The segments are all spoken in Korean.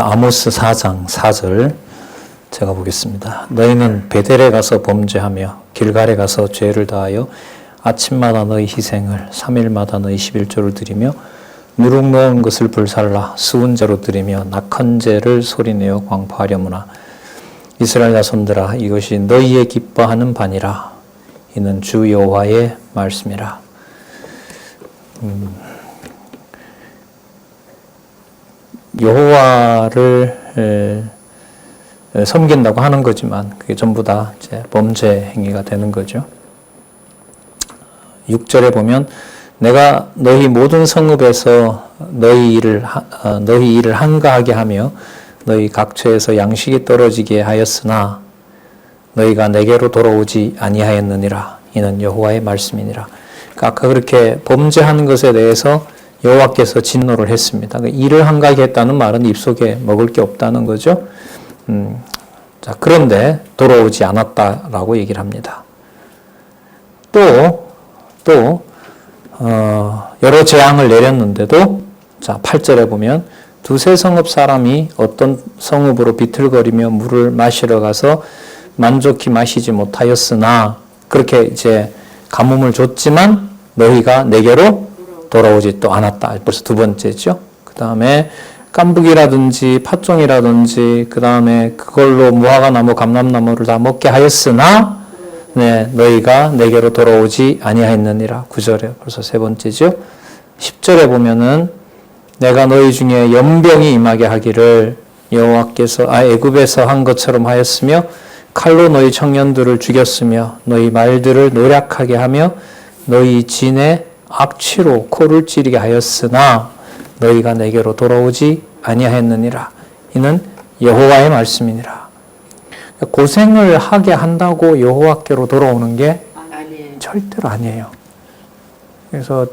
아모스 4장 4절 제가 보겠습니다. 너희는 베델에 가서 범죄하며 길갈에 가서 죄를 다하여 아침마다 너희 희생을 3일마다 너희 11조를 드리며 누룩 넣은 것을 불살라 수은제로 드리며 낙헌제를 소리내어 광포하려무나 이스라엘 자손들아 이것이 너희의 기뻐하는 바니라. 이는 주 여호와의 말씀이라. 여호와를 섬긴다고 하는 거지만 그게 전부 다 이제 범죄 행위가 되는 거죠. 6절에 보면 내가 너희 모든 성읍에서 너희 일을 한가하게 하며 너희 각처에서 양식이 떨어지게 하였으나 너희가 내게로 돌아오지 아니하였느니라. 이는 여호와의 말씀이니라. 그러니까 아까 그렇게 범죄하는 것에 대해서 여호와께서 진노를 했습니다. 일을 한가하게 했다는 말은 입속에 먹을 게 없다는 거죠. 자, 그런데 돌아오지 않았다라고 얘기를 합니다. 또 여러 재앙을 내렸는데도 자 8절에 보면 두세 성읍 사람이 어떤 성읍으로 비틀거리며 물을 마시러 가서 만족히 마시지 못하였으나 그렇게 이제 가뭄을 줬지만 너희가 내게로 돌아오지 또 않았다. 벌써 두 번째죠. 그 다음에 깐북이라든지 팥종이라든지 그 다음에 그걸로 무화과나무 감람나무를 다 먹게 하였으나 너희가 내게로 돌아오지 아니하였느니라. 9절에 벌써 세 번째죠. 10절에 보면은 내가 너희 중에 연병이 임하게 하기를 여호와께서 애굽에서 한 것처럼 하였으며 칼로 너희 청년들을 죽였으며 너희 말들을 노략하게 하며 너희 진의 악취로 코를 찌르게 하였으나 너희가 내게로 돌아오지 아니하였느니라. 이는 여호와의 말씀이니라. 고생을 하게 한다고 여호와께로 돌아오는 게 절대로 아니에요. 그래서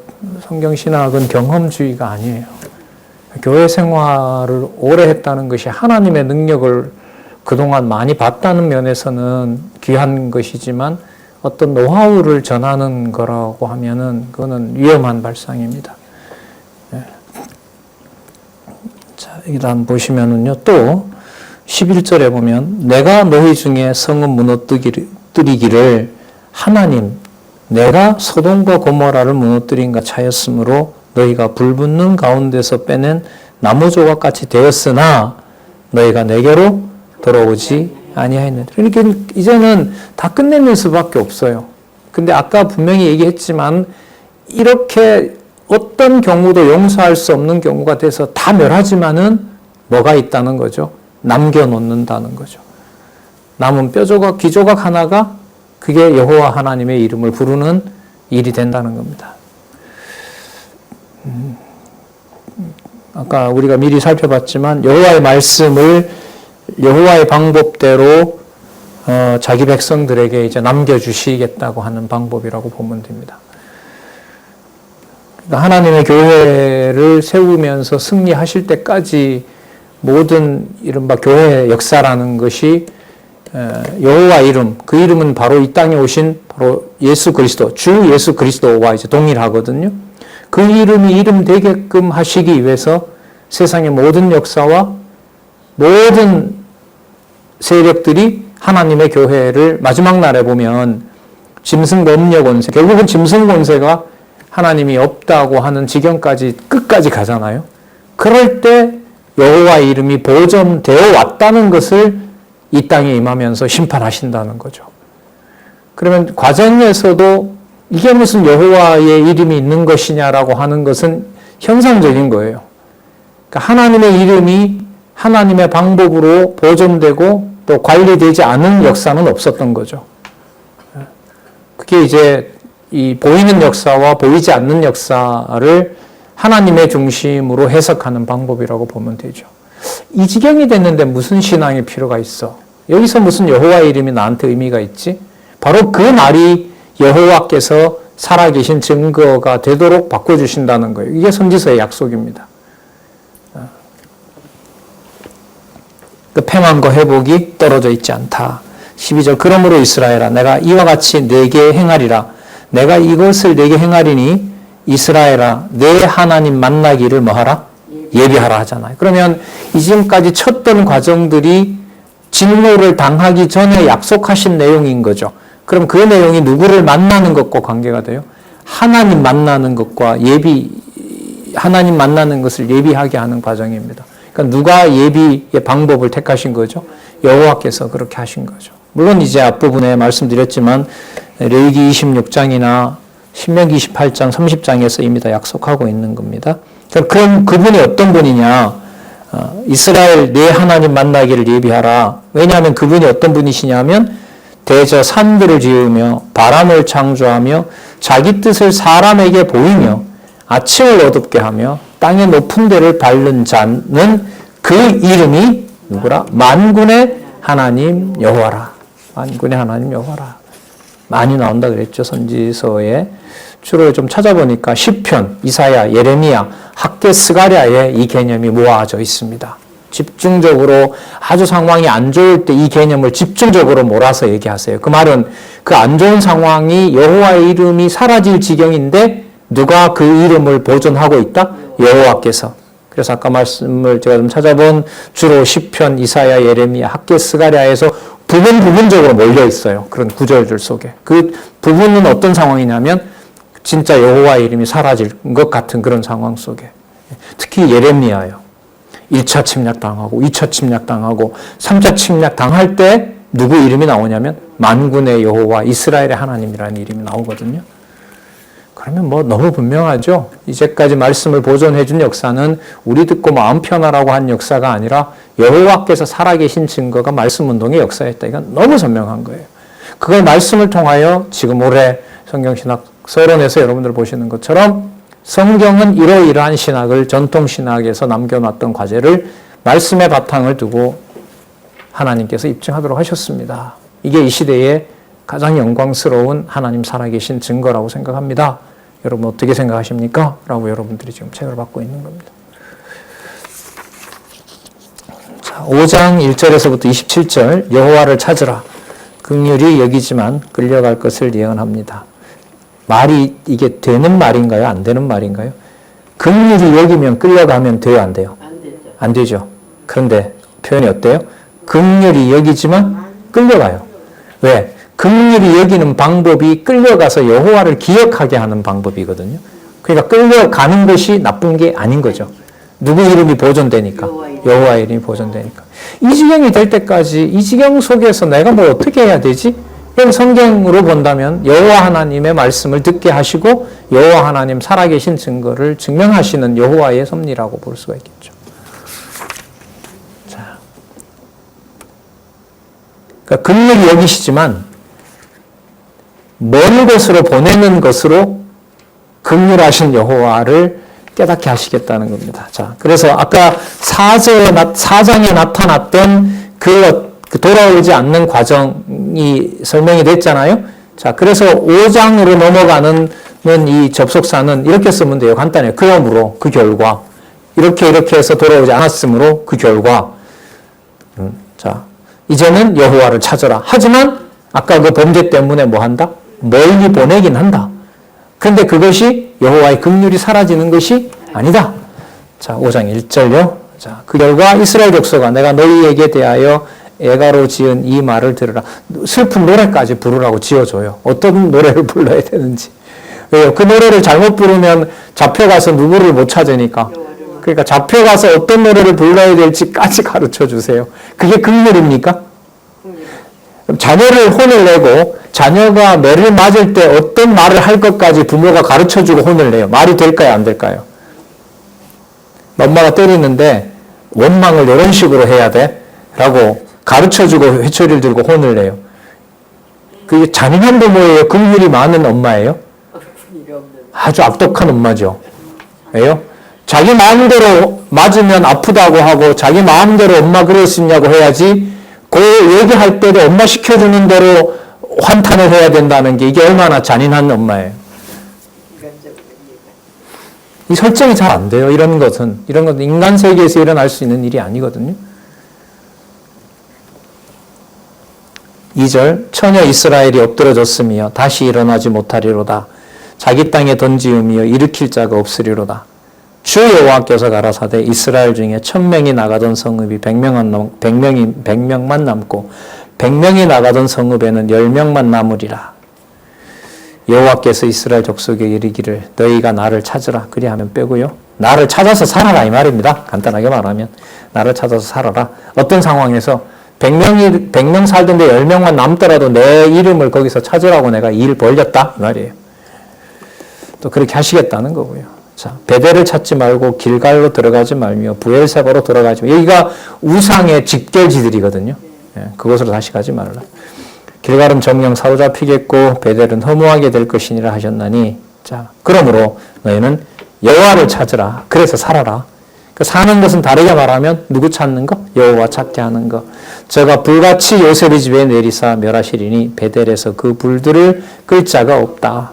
성경신학은 경험주의가 아니에요. 교회 생활을 오래 했다는 것이 하나님의 능력을 그동안 많이 봤다는 면에서는 귀한 것이지만 어떤 노하우를 전하는 거라고 하면은 그거는 위험한 발상입니다. 자, 일단 보시면은요, 또 11절에 보면 내가 너희 중에 성읍 무너뜨리기를 하나님 내가 소돔과 고모라를 무너뜨린 것 차였으므로 너희가 불 붙는 가운데서 빼낸 나무 조각같이 되었으나 너희가 내게로 돌아오지 아니하였느니라. 그러니까 이제는 다 끝내는 수밖에 없어요. 근데 아까 분명히 얘기했지만 이렇게 어떤 경우도 용서할 수 없는 경우가 돼서 다 멸하지만은 뭐가 있다는 거죠? 남겨놓는다는 거죠. 남은 뼈조각, 귀조각 하나가 그게 여호와 하나님의 이름을 부르는 일이 된다는 겁니다. 아까 우리가 미리 살펴봤지만 여호와의 말씀을 여호와의 방법대로 자기 백성들에게 이제 남겨주시겠다고 하는 방법이라고 보면 됩니다. 그러니까 하나님의 교회를 세우면서 승리하실 때까지 모든 이른바 교회의 역사라는 것이 여호와 이름, 그 이름은 바로 이 땅에 오신 바로 예수 그리스도, 주 예수 그리스도와 이제 동일하거든요. 그 이름이 이름 되게끔 하시기 위해서 세상의 모든 역사와 모든 세력들이 하나님의 교회를 마지막 날에 보면 짐승 범녀 권세, 결국은 짐승 권세가 하나님이 없다고 하는 지경까지 끝까지 가잖아요. 그럴 때 여호와의 이름이 보존되어 왔다는 것을 이 땅에 임하면서 심판하신다는 거죠. 그러면 과정에서도 이게 무슨 여호와의 이름이 있는 것이냐라고 하는 것은 현상적인 거예요. 그러니까 하나님의 이름이 하나님의 방법으로 보존되고 또 관리되지 않은 역사는 없었던 거죠. 그게 이제 이 보이는 역사와 보이지 않는 역사를 하나님의 중심으로 해석하는 방법이라고 보면 되죠. 이 지경이 됐는데 무슨 신앙의 필요가 있어? 여기서 무슨 여호와의 이름이 나한테 의미가 있지? 바로 그 말이 여호와께서 살아계신 증거가 되도록 바꿔주신다는 거예요. 이게 선지서의 약속입니다. 그 평안과 회복이 떨어져 있지 않다. 12절 그러므로 이스라엘아 내가 이와 같이 네게 행하리라. 내가 이것을 네게 행하리니 이스라엘아 내 하나님 만나기를 뭐하라? 예비하라 하잖아요. 그러면 이지금까지 쳤던 과정들이 진노를 당하기 전에 약속하신 내용인 거죠. 그럼 그 내용이 누구를 만나는 것과 관계가 돼요? 하나님 만나는 것과 하나님 만나는 것을 예비하게 하는 과정입니다. 그러니까 누가 예비의 방법을 택하신 거죠? 여호와께서 그렇게 하신 거죠. 물론 이제 앞부분에 말씀드렸지만 레위기 26장이나 신명기 28장, 30장에서 이미 다 약속하고 있는 겁니다. 그럼 그분이 어떤 분이냐? 이스라엘 내 하나님 만나기를 예비하라. 왜냐하면 그분이 어떤 분이시냐면 대저 산들을 지으며 바람을 창조하며 자기 뜻을 사람에게 보이며 아침을 어둡게 하며 땅의 높은 데를 밟는 자는 그 이름이 누구라? 만군의 하나님 여호와라. 만군의 하나님 여호와라. 많이 나온다 그랬죠. 선지서에. 주로 좀 찾아보니까 시편, 이사야, 예레미야, 학개, 스가랴에 이 개념이 모아져 있습니다. 집중적으로 아주 상황이 안 좋을 때 이 개념을 집중적으로 몰아서 얘기하세요. 그 말은 그 안 좋은 상황이 여호와의 이름이 사라질 지경인데 누가 그 이름을 보존하고 있다? 여호와께서. 그래서 아까 말씀을 제가 좀 찾아본 주로 시편, 이사야, 예레미야, 학개, 스가랴에서 부분적으로 몰려 있어요. 그런 구절들 속에. 그 부분은 어떤 상황이냐면 진짜 여호와의 이름이 사라질 것 같은 그런 상황 속에. 특히 예레미야요. 1차 침략 당하고 2차 침략 당하고 3차 침략 당할 때 누구 이름이 나오냐면 만군의 여호와 이스라엘의 하나님이라는 이름이 나오거든요. 그러면 뭐 너무 분명하죠. 이제까지 말씀을 보존해 준 역사는 우리 듣고 마음 편하라고 한 역사가 아니라 여호와께서 살아계신 증거가 말씀운동의 역사였다. 이건 너무 선명한 거예요. 그걸 말씀을 통하여 지금 올해 성경신학 서론에서 여러분들 보시는 것처럼 성경은 이러이러한 신학을 전통신학에서 남겨놨던 과제를 말씀의 바탕을 두고 하나님께서 입증하도록 하셨습니다. 이게 이 시대의 가장 영광스러운 하나님 살아계신 증거라고 생각합니다. 여러분 어떻게 생각하십니까? 라고 여러분들이 지금 책을 받고 있는 겁니다. 자, 5장 1절에서부터 27절 여호와를 찾으라. 긍휼히 여기지만 끌려갈 것을 예언합니다. 말이 이게 되는 말인가요? 안 되는 말인가요? 긍휼히 여기면 끌려가면 돼요? 안 돼요? 안 되죠. 안 되죠. 그런데 표현이 어때요? 긍휼히 여기지만 끌려가요. 왜? 긍휼히 여기는 방법이 끌려가서 여호와를 기억하게 하는 방법이거든요. 그러니까 끌려가는 것이 나쁜 게 아닌 거죠. 누구 이름이 보존되니까. 여호와 이름이 보존되니까. 이 지경이 될 때까지 이 지경 속에서 내가 뭘 어떻게 해야 되지? 그럼 성경으로 본다면 여호와 하나님의 말씀을 듣게 하시고 여호와 하나님 살아계신 증거를 증명하시는 여호와의 섭리라고 볼 수가 있겠죠. 자, 그러니까 긍휼히 여기시지만 먼 곳으로 보내는 것으로 긍휼하신 여호와를 깨닫게 하시겠다는 겁니다. 자, 그래서 아까 4장에 나타났던 그 돌아오지 않는 과정이 설명이 됐잖아요. 자, 그래서 5장으로 넘어가는 이 접속사는 이렇게 쓰면 돼요. 간단해요. 그러므로, 그 결과. 이렇게 해서 돌아오지 않았으므로 그 결과. 자, 이제는 여호와를 찾아라. 하지만 아까 그 범죄 때문에 뭐 한다? 멀리 보내긴 한다. 그런데 그것이 여호와의 긍휼이 사라지는 것이 아니다. 자, 5장 1절요. 자, 그 결과 이스라엘 족속아 내가 너희에게 대하여 애가로 지은 이 말을 들으라. 슬픈 노래까지 부르라고 지어줘요. 어떤 노래를 불러야 되는지. 왜요? 그 노래를 잘못 부르면 잡혀가서 누구를 못 찾으니까. 그러니까 잡혀가서 어떤 노래를 불러야 될지까지 가르쳐 주세요. 그게 긍휼입니까? 자녀를 혼을 내고 자녀가 매를 맞을 때 어떤 말을 할 것까지 부모가 가르쳐주고 혼을 내요. 말이 될까요? 안 될까요? 엄마가 때리는데 원망을 이런 식으로 해야 돼? 라고 가르쳐주고 회초리를 들고 혼을 내요. 그게 잔인한 부모예요? 긍휼이 많은 엄마예요? 아주 악독한 엄마죠. 왜요? 자기 마음대로 맞으면 아프다고 하고 자기 마음대로 엄마 그럴 수 있냐고 해야지 그 얘기할 때도 엄마 시켜주는 대로 환탄을 해야 된다는 게 이게 얼마나 잔인한 엄마예요. 이 설정이 잘 안 돼요. 이런 것은 인간 세계에서 일어날 수 있는 일이 아니거든요. 2절 처녀 이스라엘이 엎드러졌으며 다시 일어나지 못하리로다. 자기 땅에 던지우며 일으킬 자가 없으리로다. 주 여호와께서 가라사대 이스라엘 중에 1000명이 나가던 성읍이 100명만 남고 100명이 나가던 성읍에는 10명만 남으리라. 여호와께서 이스라엘 족속에 이르기를 너희가 나를 찾으라. 그리하면 빼고요. 나를 찾아서 살아라 이 말입니다. 간단하게 말하면 나를 찾아서 살아라. 어떤 상황에서 100명 살던데 10명만 남더라도 내 이름을 거기서 찾으라고 내가 일 벌렸다 이 말이에요. 또 그렇게 하시겠다는 거고요. 자, 베델을 찾지 말고 길갈로 들어가지 말며 부엘세바로 들어가지 말며 여기가 우상의 직결지들이거든요. 예, 그곳으로 다시 가지 말라. 길갈은 정령 사로잡히겠고 베델은 허무하게 될 것이니라 하셨나니 자, 그러므로 너희는 여호와를 찾으라. 그래서 살아라. 사는 것은 다르게 말하면 누구 찾는 거? 여호와 찾게 하는 거. 저가 불같이 요셉의 집에 내리사 멸하시리니 베델에서 그 불들을 끌 자가 없다.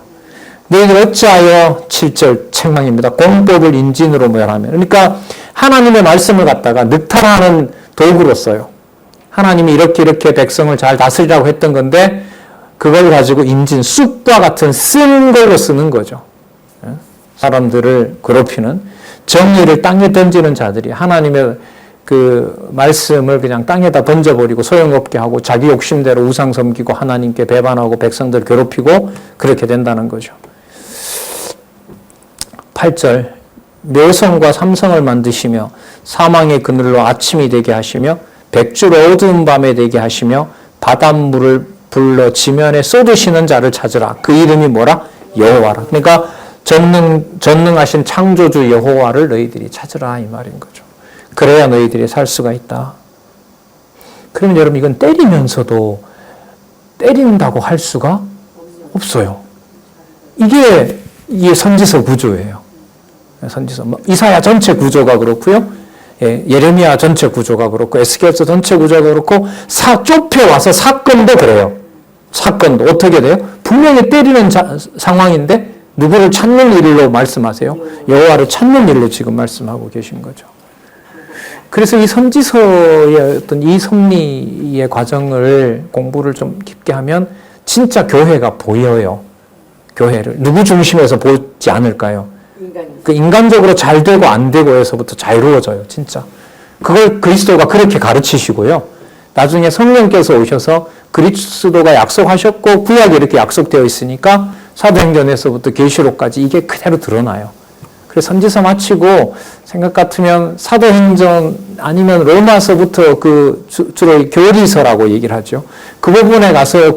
너희들 어찌하여 7절 책망입니다. 공법을 인진으로 멸하면. 그러니까 하나님의 말씀을 갖다가 늑탈하는 도구로 써요. 하나님이 이렇게 백성을 잘 다스리라고 했던 건데 그걸 가지고 인진, 쑥과 같은 쓴 걸로 쓰는 거죠. 사람들을 괴롭히는 정의를 땅에 던지는 자들이 하나님의 그 말씀을 그냥 땅에다 던져버리고 소용없게 하고 자기 욕심대로 우상 섬기고 하나님께 배반하고 백성들을 괴롭히고 그렇게 된다는 거죠. 8절 묘성과 삼성을 만드시며 사망의 그늘로 아침이 되게 하시며 백줄 어두운 밤에 되게 하시며 바닷물을 불러 지면에 쏟으시는 자를 찾으라. 그 이름이 뭐라? 여호와라. 그러니까 전능하신 창조주 여호와를 너희들이 찾으라 이 말인 거죠. 그래야 너희들이 살 수가 있다. 그러면 여러분 이건 때리면서도 때린다고 할 수가 없어요. 이게 선지서 구조예요. 선지서 이사야 전체 구조가 그렇고요. 예레미야 전체 구조가 그렇고 에스겔서 전체 구조가 그렇고 좁혀와서 사건도 그래요. 사건도 어떻게 돼요? 분명히 때리는 상황인데 누구를 찾는 일로 말씀하세요? 여호와를 찾는 일로 지금 말씀하고 계신 거죠. 그래서 이 선지서의 어떤 이 섭리의 과정을 공부를 좀 깊게 하면 진짜 교회가 보여요. 교회를 누구 중심에서 보지 않을까요? 그 인간적으로 잘 되고 안 되고에서부터 자유로워져요. 진짜. 그걸 그리스도가 그렇게 가르치시고요. 나중에 성령께서 오셔서 그리스도가 약속하셨고 구약에 이렇게 약속되어 있으니까 사도행전에서부터 계시록까지 이게 그대로 드러나요. 그래서 선지서 마치고 생각 같으면 사도행전 아니면 로마서부터 주로 교리서라고 얘기를 하죠. 그 부분에 가서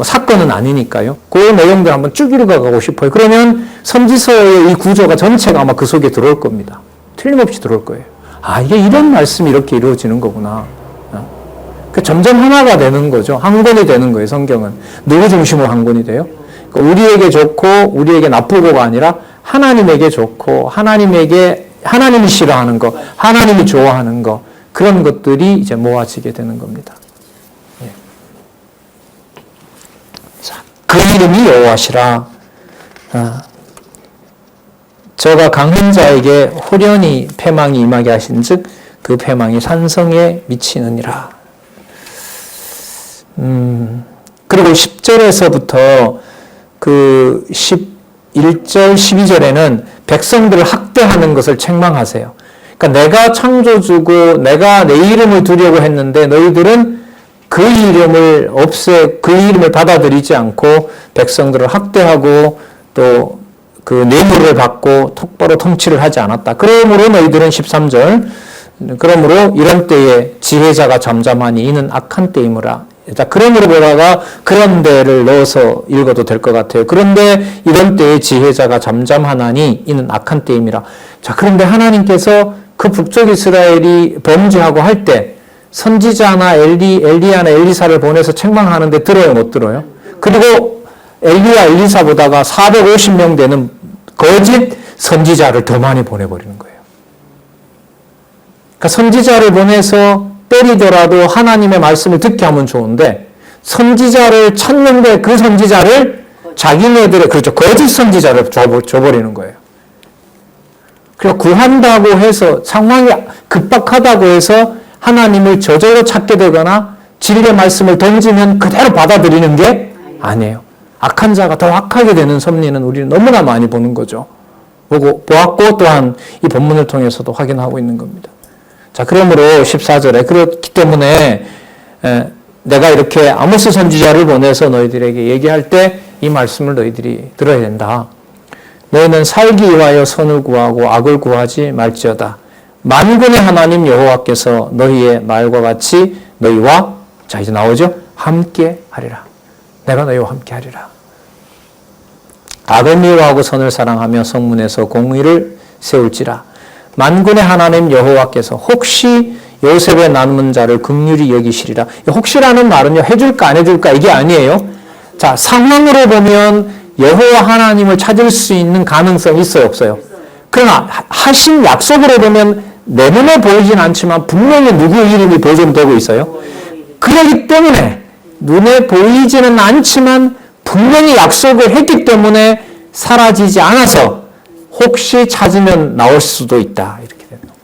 사건은 아니니까요. 그 내용들 한번 쭉 읽어가고 싶어요. 그러면 선지서의 이 구조가 전체가 아마 그 속에 들어올 겁니다. 틀림없이 들어올 거예요. 아, 이게 이런 말씀이 이렇게 이루어지는 거구나. 점점 하나가 되는 거죠. 한 권이 되는 거예요, 성경은. 누구 중심으로 한 권이 돼요? 우리에게 좋고, 우리에게 나쁘고가 아니라 하나님에게 좋고, 하나님이 싫어하는 거, 하나님이 좋아하는 거, 그런 것들이 이제 모아지게 되는 겁니다. 그 이름이 여호와시라. 저가 강한 자에게 호련히 패망이 임하게 하신즉 그 패망이 산성에 미치느니라. 그리고 10절에서부터 그 11절, 12절에는 백성들을 학대하는 것을 책망하세요. 그러니까 내가 창조주고 내가 내 이름을 두려고 했는데 너희들은 그 이름을 받아들이지 않고 백성들을 학대하고 또 그 뇌물을 받고 똑바로 통치를 하지 않았다. 그러므로 너희들은 13절 그러므로 이런 때에 지혜자가 잠잠하니 이는 악한 때이므라. 자, 그러므로 보다가 그런 데를 넣어서 읽어도 될 것 같아요. 그런데 이런 때에 지혜자가 잠잠하나니 이는 악한 때임이라. 자, 그런데 하나님께서 그 북쪽 이스라엘이 범죄하고 할 때 선지자나 엘리야나 엘리사를 보내서 책망하는데 들어요, 못 들어요? 그리고 엘리야, 엘리사보다가 450명 되는 거짓 선지자를 더 많이 보내버리는 거예요. 그러니까 선지자를 보내서 때리더라도 하나님의 말씀을 듣게 하면 좋은데 선지자를 찾는데 그 선지자를 자기네들의 거짓 선지자를 줘버리는 거예요. 그리고 구한다고 해서 상황이 급박하다고 해서 하나님을 저절로 찾게 되거나 진리의 말씀을 던지면 그대로 받아들이는 게 아니에요. 악한 자가 더 악하게 되는 섭리는 우리는 너무나 많이 보는 거죠. 보았고 또한 이 본문을 통해서도 확인하고 있는 겁니다. 자, 그러므로 14절에 그렇기 때문에 내가 이렇게 아모스 선지자를 보내서 너희들에게 얘기할 때 이 말씀을 너희들이 들어야 된다. 너희는 살기 위하여 선을 구하고 악을 구하지 말지어다. 만군의 하나님 여호와께서 너희의 말과 같이 너희와, 자 이제 나오죠? 함께 하리라. 내가 너희와 함께 하리라. 악을 미워하고 선을 사랑하며 성문에서 공의를 세울지라. 만군의 하나님 여호와께서 혹시 요셉의 남은 자를 긍휼히 여기시리라. 혹시라는 말은요, 해줄까 안 해줄까 이게 아니에요. 자, 상황으로 보면 여호와 하나님을 찾을 수 있는 가능성이 있어요, 없어요? 그러나 하신 약속으로 보면 내 눈에 보이진 않지만 분명히 누구의 이름이 보존되고 있어요. 그렇기 때문에 눈에 보이지는 않지만 분명히 약속을 했기 때문에 사라지지 않아서 혹시 찾으면 나올 수도 있다. 이렇게 됩니다.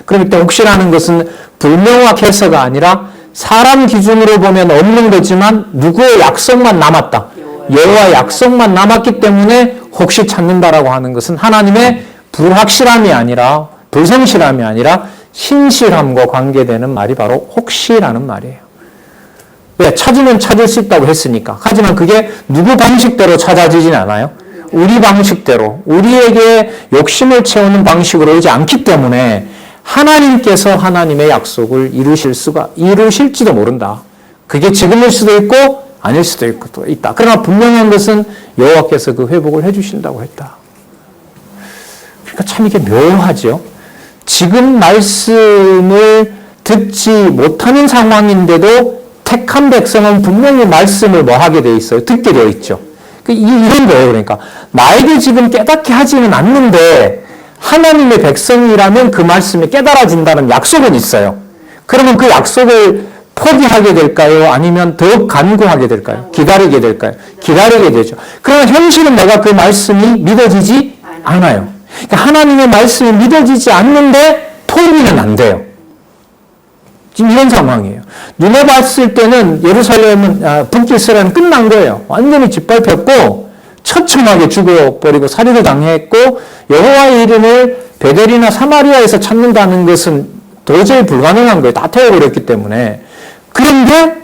그렇기 때문에 혹시라는 것은 불명확해서가 아니라 사람 기준으로 보면 없는 거지만 누구의 약속만 남았다. 여호와 약속만 남았기 때문에 혹시 찾는다라고 하는 것은 하나님의 불확실함이 아니라 불성실함이 아니라 신실함과 관계되는 말이 바로 혹시라는 말이에요. 왜? 찾으면 찾을 수 있다고 했으니까. 하지만 그게 누구 방식대로 찾아지진 않아요. 우리 방식대로, 우리에게 욕심을 채우는 방식으로 오지 않기 때문에 하나님께서 하나님의 약속을 이루실지도 모른다. 그게 지금일 수도 있고 아닐 수도 있다. 그러나 분명한 것은 여호와께서 그 회복을 해주신다고 했다. 그러니까 참 이게 묘하죠. 지금 말씀을 듣지 못하는 상황인데도 택한 백성은 분명히 말씀을 뭐 하게 돼 있어요? 듣게 되어 있죠. 이런 거예요. 그러니까 나에게 지금 깨닫게 하지는 않는데 하나님의 백성이라면 그 말씀이 깨달아진다는 약속은 있어요. 그러면 그 약속을 포기하게 될까요? 아니면 더욱 간구하게 될까요? 기다리게 될까요? 기다리게 되죠. 그러나 현실은 내가 그 말씀이 믿어지지 않아요. 그러니까 하나님의 말씀이 믿어지지 않는데 포기는 안 돼요. 지금 이런 상황이에요. 눈에 봤을 때는 예루살렘은, 북이스라엘은 끝난 거예요. 완전히 짓밟혔고 처참하게 죽어버리고 살인을 당했고 여호와의 이름을 베델이나 사마리아에서 찾는다는 것은 도저히 불가능한 거예요. 다 태워버렸기 때문에. 그런데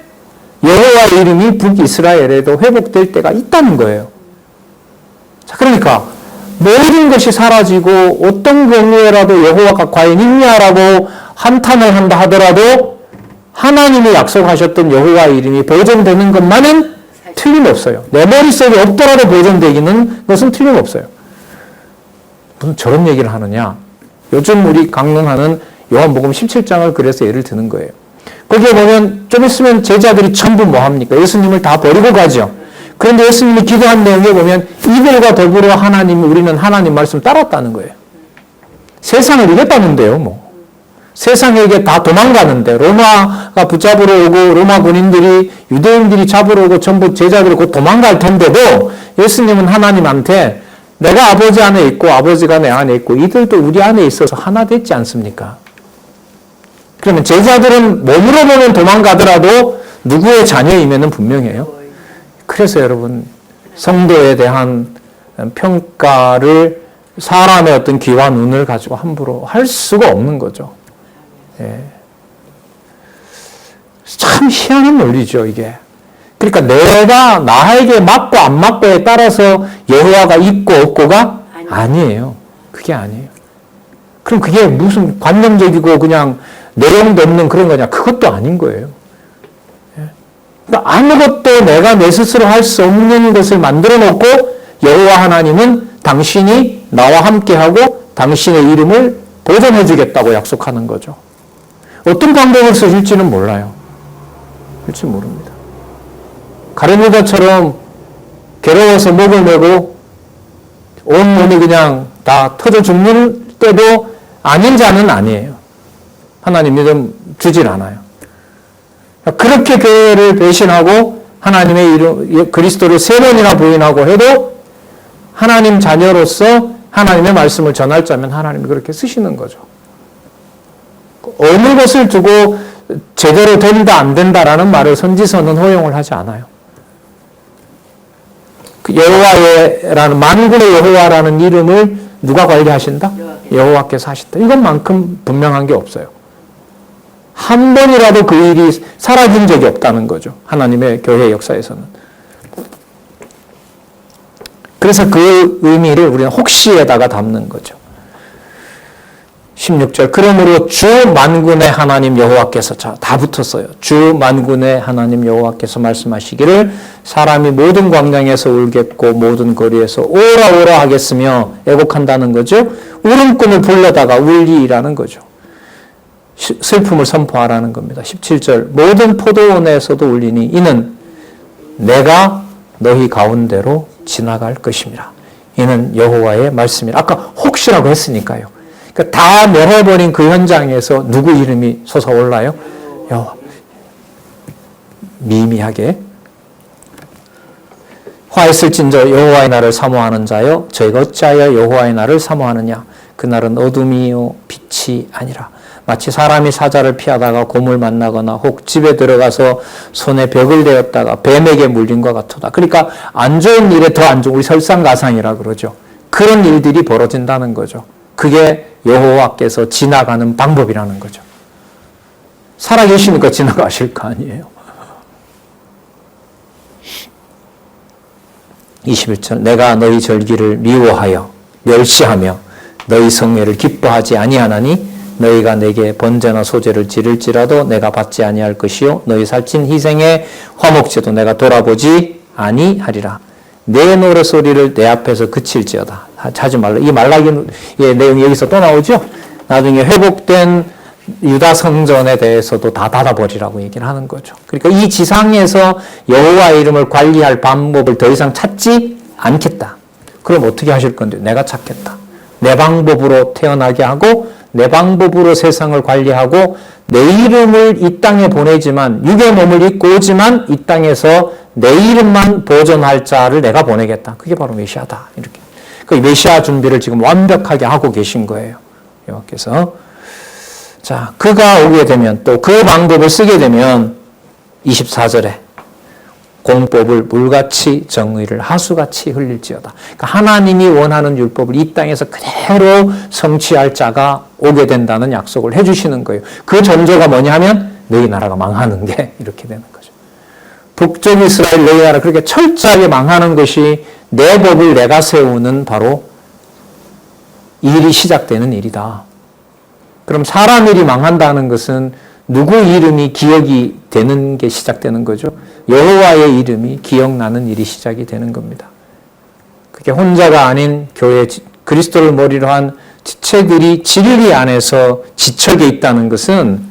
여호와의 이름이 북이스라엘에도 회복될 때가 있다는 거예요. 자, 그러니까 모든 것이 사라지고 어떤 경우에라도 여호와가 과연 있냐라고 한탄을 한다 하더라도 하나님이 약속하셨던 여호와의 이름이 보존되는 것만은 틀림없어요. 내 머릿속에 없더라도 보존되기는 것은 틀림없어요. 무슨 저런 얘기를 하느냐. 요즘 우리 강론하는 요한복음 17장을 그래서 예를 드는 거예요. 거기에 보면 좀 있으면 제자들이 전부 뭐 합니까? 예수님을 다 버리고 가죠. 그런데 예수님이 기도한 내용에 보면 이들과 더불어 우리는 하나님 말씀 따랐다는 거예요. 세상을 이겼다는데요, 뭐. 세상에게 다 도망가는데 로마가 붙잡으러 오고 로마 군인들이 유대인들이 잡으러 오고 전부 제자들이 곧 도망갈 텐데도 예수님은 하나님한테 내가 아버지 안에 있고 아버지가 내 안에 있고 이들도 우리 안에 있어서 하나 됐지 않습니까? 그러면 제자들은 몸으로 보면 도망가더라도 누구의 자녀임에는 분명해요. 그래서 여러분 성도에 대한 평가를 사람의 어떤 귀와 눈을 가지고 함부로 할 수가 없는 거죠. 예. 참 희한한 논리죠, 이게. 그러니까 내가 나에게 맞고 안 맞고에 따라서 여호와가 있고 없고가 아니에요. 그게 아니에요. 그럼 그게 무슨 관념적이고 그냥 내용도 없는 그런 거냐? 그것도 아닌 거예요. 예. 그러니까 아무것도 내가 내 스스로 할 수 없는 것을 만들어 놓고 여호와 하나님은 당신이 나와 함께하고 당신의 이름을 보존해 주겠다고 약속하는 거죠. 어떤 방법을 쓰실지는 몰라요. 그렇지 모릅니다. 가룟유다처럼 괴로워서 목을 메고 온몸이 그냥 다 터져 죽는 때도 아닌 자는 아니에요. 하나님 믿음 주질 않아요. 그렇게 교회를 배신하고 하나님의 이름, 그리스도를 3번이나 부인하고 해도 하나님 자녀로서 하나님의 말씀을 전할 자면 하나님이 그렇게 쓰시는 거죠. 어느 것을 두고 제대로 된다 안 된다라는 말을 선지서는 허용을 하지 않아요. 그 여호와라는 만군의 여호와라는 이름을 누가 관리하신다? 여호와께서 하신다. 이것만큼 분명한 게 없어요. 한 번이라도 그 일이 사라진 적이 없다는 거죠. 하나님의 교회 역사에서는. 그래서 그 의미를 우리는 혹시에다가 담는 거죠. 16절 그러므로 주 만군의 하나님 여호와께서 다 붙었어요. 주 만군의 하나님 여호와께서 말씀하시기를 사람이 모든 광장에서 울겠고 모든 거리에서 오라 오라 하겠으며 애곡한다는 거죠. 울음꾼을 불러다가 울리라는 거죠. 슬픔을 선포하라는 겁니다. 17절 모든 포도원에서도 울리니 이는 내가 너희 가운데로 지나갈 것임이라. 이는 여호와의 말씀이라. 아까 혹시라고 했으니까요. 그러니까 다 멸해버린 그 현장에서 누구 이름이 솟아올라요? 여호와. 미미하게. 화했을진저 여호와의 날을 사모하는 자여 저희가 어찌하여 여호와의 날을 사모하느냐. 그날은 어둠이요 빛이 아니라 마치 사람이 사자를 피하다가 곰을 만나거나 혹 집에 들어가서 손에 벽을 대었다가 뱀에게 물린 것 같도다. 그러니까 안 좋은 일에 더 안 좋은, 우리 설상가상이라 그러죠. 그런 일들이 벌어진다는 거죠. 그게 여호와께서 지나가는 방법이라는 거죠. 살아계시니까 지나가실 거 아니에요. 21절 내가 너희 절기를 미워하여 멸시하며 너희 성례를 기뻐하지 아니하나니 너희가 내게 번제나 소제를 지를지라도 내가 받지 아니할 것이요 너희 살찐 희생의 화목제도 내가 돌아보지 아니하리라. 내 노래소리를 내 앞에서 그칠지어다. 하지 말라. 이 말라기의 내용이 여기서 또 나오죠. 나중에 회복된 유다 성전에 대해서도 다 닫아버리라고 얘기를 하는 거죠. 그러니까 이 지상에서 여호와의 이름을 관리할 방법을 더 이상 찾지 않겠다. 그럼 어떻게 하실 건데? 내가 찾겠다. 내 방법으로 태어나게 하고 내 방법으로 세상을 관리하고 내 이름을 이 땅에 보내지만 육의 몸을 입고 오지만 이 땅에서 내 이름만 보존할 자를 내가 보내겠다. 그게 바로 메시아다. 이렇게. 그 메시아 준비를 지금 완벽하게 하고 계신 거예요. 여호와께서. 자, 그가 오게 되면 또 그 방법을 쓰게 되면 24절에 공법을 물같이 정의를 하수같이 흘릴지어다. 그러니까 하나님이 원하는 율법을 이 땅에서 그대로 성취할 자가 오게 된다는 약속을 해주시는 거예요. 그 전조가 뭐냐 하면 너희 나라가 망하는 게 이렇게 되는 거죠. 북쪽 이스라엘 너희 나라 그렇게 철저하게 망하는 것이 내 법을 내가 세우는 바로 일이 시작되는 일이다. 그럼 사람 일이 망한다는 것은 누구 이름이 기억이 되는 게 시작되는 거죠. 여호와의 이름이 기억나는 일이 시작이 되는 겁니다. 그게 혼자가 아닌 교회 그리스도를 머리로 한 지체들이 진리 안에서 지척에 있다는 것은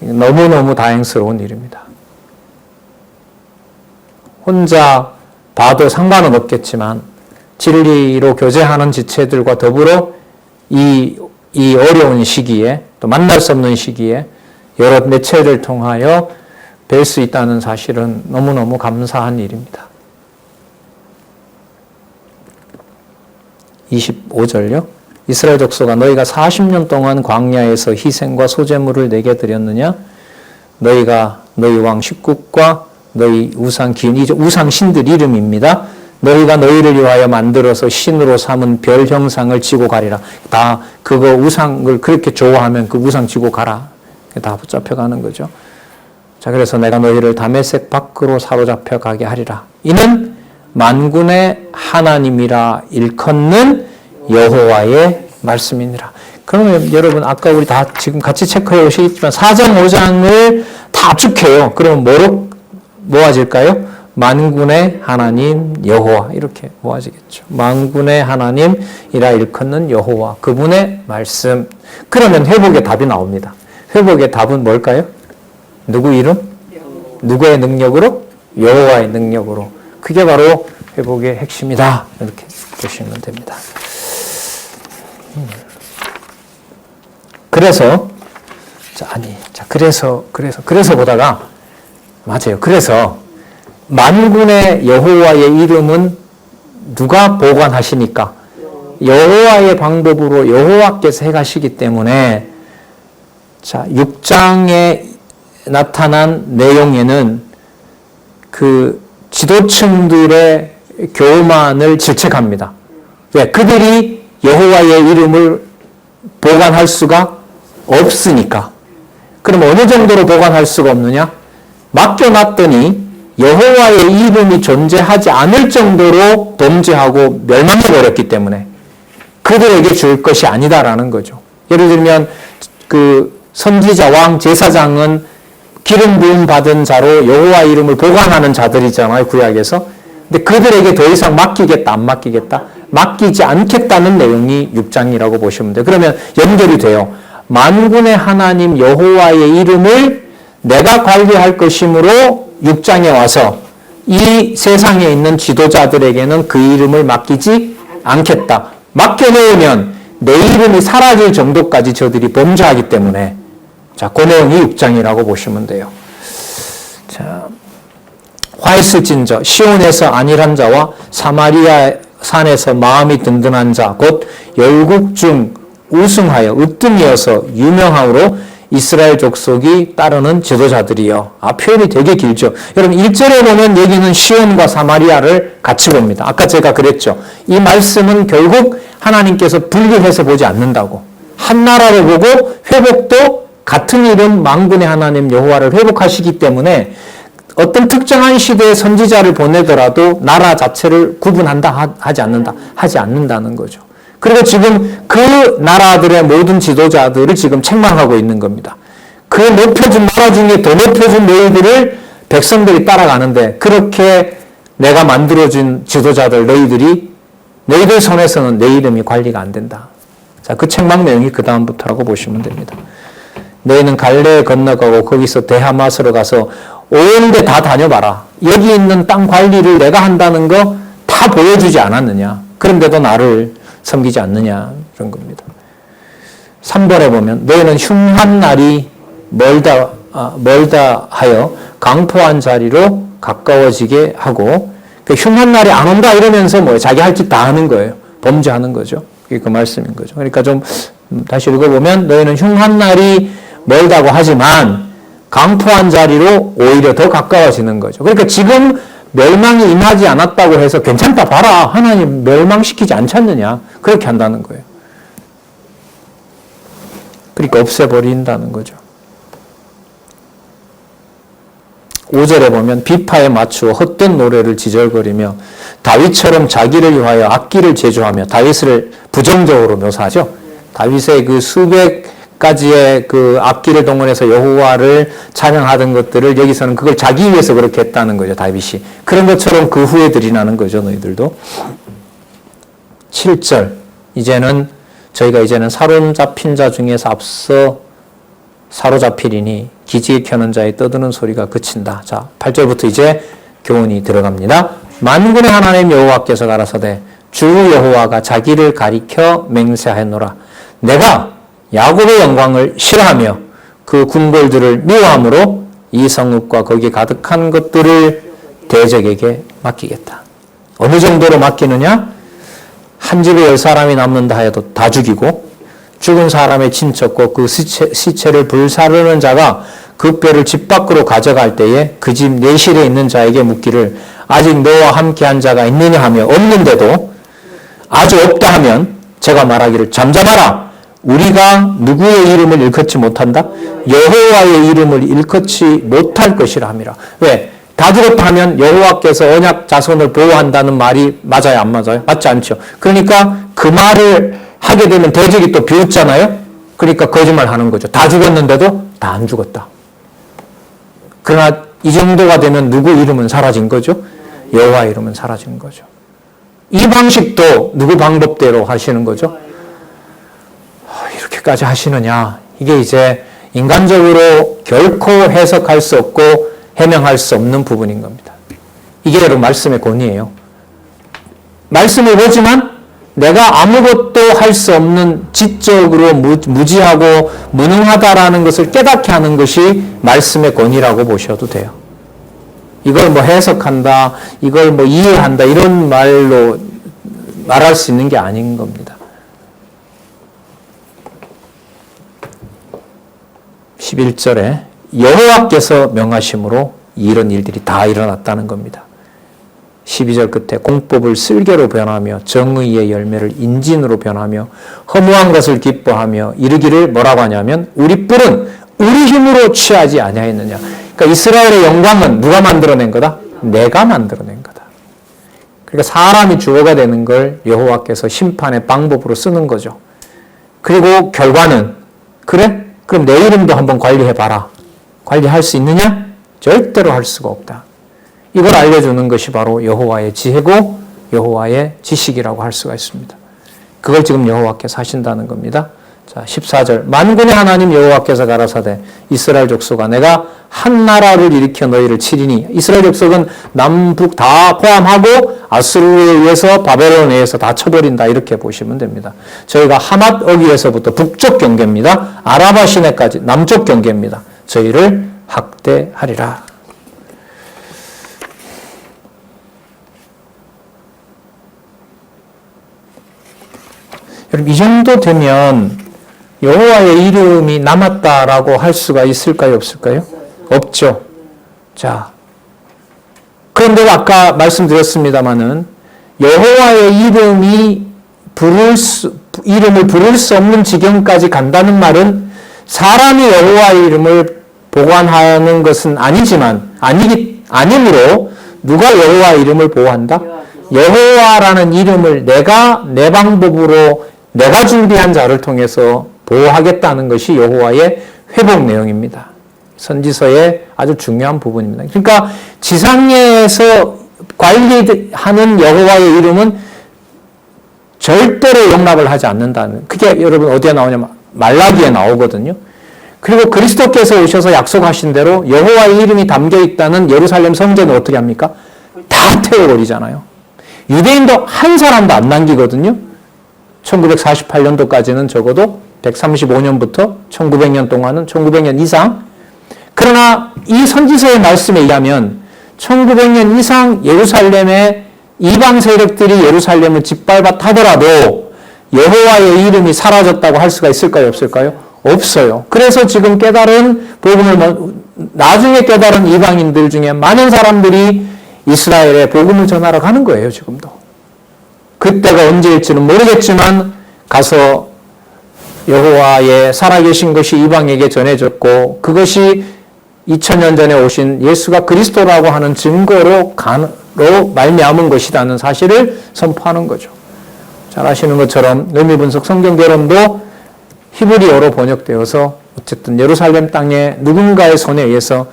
너무너무 다행스러운 일입니다. 혼자 봐도 상관은 없겠지만 진리로 교제하는 지체들과 더불어 이 어려운 시기에 또 만날 수 없는 시기에 여러 매체를 통하여 뵐 수 있다는 사실은 너무너무 감사한 일입니다. 25절요. 이스라엘 족속아 너희가 40년 동안 광야에서 희생과 소제물을 내게 드렸느냐? 너희가 너희 왕 식국과 너희 우상 기운, 이 우상 신들 이름입니다. 너희가 너희를 위하여 만들어서 신으로 삼은 별 형상을 지고 가리라. 다 그거 우상을 그렇게 좋아하면 그 우상 지고 가라. 다 붙잡혀가는 거죠. 자, 그래서 내가 너희를 다메섹 밖으로 사로잡혀 가게 하리라. 이는 만군의 하나님이라 일컫는 여호와의 말씀이니라. 그러면 여러분 아까 우리 다 지금 같이 체크해 오시겠지만 4장 5장을 다 압축해요. 그러면 뭐로 모아질까요? 만군의 하나님 여호와 이렇게 모아지겠죠. 만군의 하나님이라 일컫는 여호와 그분의 말씀. 그러면 회복의 답이 나옵니다. 회복의 답은 뭘까요? 누구 이름? 누구의 능력으로? 여호와의 능력으로. 그게 바로 회복의 핵심이다. 이렇게 보시면 됩니다. 그래서 그래서 보다가 맞아요. 그래서 만군의 여호와의 이름은 누가 보관하시니까? 여호와의 방법으로 여호와께서 해가시기 때문에 자, 6장에 나타난 내용에는 그 지도층들의 교만을 질책합니다. 왜? 그들이 여호와의 이름을 보관할 수가 없으니까. 그럼 어느 정도로 보관할 수가 없느냐? 맡겨놨더니 여호와의 이름이 존재하지 않을 정도로 범죄하고 멸망해버렸기 때문에 그들에게 줄 것이 아니다라는 거죠. 예를 들면 그 선지자, 왕, 제사장은 기름 부음 받은 자로 여호와 이름을 보관하는 자들이잖아요, 구약에서. 근데 그들에게 더 이상 맡기겠다, 안 맡기겠다? 맡기지 않겠다는 내용이 6장이라고 보시면 돼요. 그러면 연결이 돼요. 만군의 하나님 여호와의 이름을 내가 관리할 것이므로 6장에 와서 이 세상에 있는 지도자들에게는 그 이름을 맡기지 않겠다. 맡겨놓으면 내 이름이 사라질 정도까지 저들이 범죄하기 때문에, 자, 그 내용이 6장이라고 보시면 돼요. 자, 화했을진저 시온에서 안일한 자와 사마리아 산에서 마음이 든든한 자 곧 열국 중 우승하여 으뜸이어서 유명함으로 이스라엘 족속이 따르는 지도자들이요. 표현이 되게 길죠. 여러분 1절에 보면 여기는 시온과 사마리아를 같이 봅니다. 아까 제가 그랬죠. 이 말씀은 결국 하나님께서 분리해서 보지 않는다고. 한 나라를 보고 회복도 같은 이름 만군의 하나님 여호와를 회복하시기 때문에 어떤 특정한 시대의 선지자를 보내더라도 나라 자체를 구분한다 하지 않는다는 거죠. 그리고 지금 그 나라들의 모든 지도자들을 지금 책망하고 있는 겁니다. 그 높여준 나라 중에 더 높여준 너희들을 백성들이 따라가는데 그렇게 내가 만들어준 지도자들 너희들 손에서는 내 이름이 관리가 안 된다. 자, 그 책망 내용이 그 다음부터라고 보시면 됩니다. 너희는 갈레에 건너가고 거기서 대하마스로 가서 온 데 다 다녀봐라. 여기 있는 땅 관리를 내가 한다는 거 다 보여주지 않았느냐. 그런데도 나를 섬기지 않느냐. 그런 겁니다. 3번에 보면 너희는 흉한 날이 멀다 하여 강포한 자리로 가까워지게 하고 그 흉한 날이 안 온다 이러면서 뭐 자기 할 짓 다 하는 거예요. 범죄하는 거죠. 그게 그 말씀인 거죠. 그러니까 좀 다시 읽어보면 너희는 흉한 날이 멀다고 하지만 강포한 자리로 오히려 더 가까워지는 거죠. 그러니까 지금 멸망이 임하지 않았다고 해서 괜찮다 봐라. 하나님 멸망시키지 않지 않느냐. 그렇게 한다는 거예요. 그러니까 없애버린다는 거죠. 5절에 보면 비파에 맞추어 헛된 노래를 지절거리며 다윗처럼 자기를 위하여 악기를 제조하며 다윗을 부정적으로 묘사하죠. 다윗의 그 수백 가지의 그 악기를 동원해서 여호와를 찬양하던 것들을 여기서는 그걸 자기 위해서 그렇게 했다는 거죠. 다윗이. 그런 것처럼 그 후회들이 나는 거죠. 너희들도. 7절. 저희가 이제는 사로잡힌 자 중에서 앞서 사로잡히리니 기지개 켜는 자의 떠드는 소리가 그친다. 자, 8절부터 이제 교훈이 들어갑니다. 만군의 하나님 여호와께서 가라사대 주 여호와가 자기를 가리켜 맹세하노라. 내가 야곱의 영광을 싫어하며 그 궁궐들을 미워함으로 이 성읍과 거기에 가득한 것들을 대적에게 맡기겠다. 어느 정도로 맡기느냐? 한 집에 10사람이 남는다 하여도 다 죽이고 죽은 사람의 친척과 그 시체를 불사르는 자가 그 뼈를 집 밖으로 가져갈 때에 그 집 내실에 있는 자에게 묻기를 아직 너와 함께한 자가 있느냐 하며 없는데도 아주 없다 하면 제가 말하기를 잠잠하라. 우리가 누구의 이름을 일컫지 못한다? 여호와의 이름을 일컫지 못할 것이라 함이라. 왜? 다 죽었다 하면 여호와께서 언약 자손을 보호한다는 말이 맞아요? 안 맞아요? 맞지 않죠? 그러니까 그 말을 하게 되면 대적이 또 비웃잖아요? 그러니까 거짓말 하는 거죠. 다 죽었는데도 다 안 죽었다. 그러나 이 정도가 되면 누구 이름은 사라진 거죠? 여호와 이름은 사라진 거죠. 이 방식도 누구 방법대로 하시는 거죠? 이렇게까지 하시느냐. 이게 이제 인간적으로 결코 해석할 수 없고 해명할 수 없는 부분인 겁니다. 이게 여러분 말씀의 권위예요. 말씀을 보지만 내가 아무것도 할 수 없는 지적으로 무지하고 무능하다라는 것을 깨닫게 하는 것이 말씀의 권위라고 보셔도 돼요. 이걸 뭐 해석한다, 이걸 뭐 이해한다 이런 말로 말할 수 있는 게 아닌 겁니다. 11절에 여호와께서 명하심으로 이런 일들이 다 일어났다는 겁니다. 12절 끝에 공법을 쓸개로 변하며 정의의 열매를 인진으로 변하며 허무한 것을 기뻐하며 이르기를 뭐라고 하냐면 우리 뿔은 우리 힘으로 취하지 아니하였느냐. 그러니까 이스라엘의 영광은 누가 만들어낸 거다? 내가 만들어낸 거다. 그러니까 사람이 주어가 되는 걸 여호와께서 심판의 방법으로 쓰는 거죠. 그리고 결과는 그래? 그럼 내 이름도 한번 관리해봐라. 관리할 수 있느냐? 절대로 할 수가 없다. 이걸 알려주는 것이 바로 여호와의 지혜고 여호와의 지식이라고 할 수가 있습니다. 그걸 지금 여호와께서 하신다는 겁니다. 자, 14절. 만군의 하나님 여호와께서 가라사대 이스라엘 족속아 내가 한 나라를 일으켜 너희를 치리니 이스라엘 족속은 남북 다 포함하고 아수르에 의해서 바벨론에 의해서 다 쳐버린다 이렇게 보시면 됩니다. 저희가 하맛 어귀에서부터 북쪽 경계입니다. 아라바 시내까지 남쪽 경계입니다. 저희를 학대하리라. 여러분 이 정도 되면 여호와의 이름이 남았다라고 할 수가 있을까요? 없을까요? 없죠. 자, 그런데 아까 말씀드렸습니다마는 여호와의 이름을 부를 수 없는 지경까지 간다는 말은 사람이 여호와의 이름을 보관하는 것은 아니므로 누가 여호와의 이름을 보호한다? 여호와라는 이름을 내가 내 방법으로 내가 준비한 자를 통해서 보호하겠다는 것이 여호와의 회복 내용입니다. 선지서의 아주 중요한 부분입니다. 그러니까 지상에서 관리하는 여호와의 이름은 절대로 용납을 하지 않는다는, 그게 여러분 어디에 나오냐면 말라기에 나오거든요. 그리고 그리스도께서 오셔서 약속하신 대로 여호와의 이름이 담겨 있다는 예루살렘 성전을 어떻게 합니까? 다 태워버리잖아요. 유대인도 한 사람도 안 남기거든요. 1948년도까지는 적어도 135년부터 1900년 동안은 1900년 이상. 그러나 이 선지서의 말씀에 의하면 1900년 이상 예루살렘의 이방 세력들이 예루살렘을 짓밟아 타더라도 여호와의 이름이 사라졌다고 할 수가 있을까요? 없을까요? 없어요. 그래서 지금 깨달은 복음을 나중에 깨달은 이방인들 중에 많은 사람들이 이스라엘에 복음을 전하러 가는 거예요. 지금도. 그때가 언제일지는 모르겠지만 가서 여호와의 살아계신 것이 이방에게 전해졌고 그것이 2000년 전에 오신 예수가 그리스도라고 하는 증거로 말미암은 것이라는 사실을 선포하는 거죠. 잘 아시는 것처럼 의미분석 성경 결혼도 히브리어로 번역되어서 어쨌든 예루살렘 땅에 누군가의 손에 의해서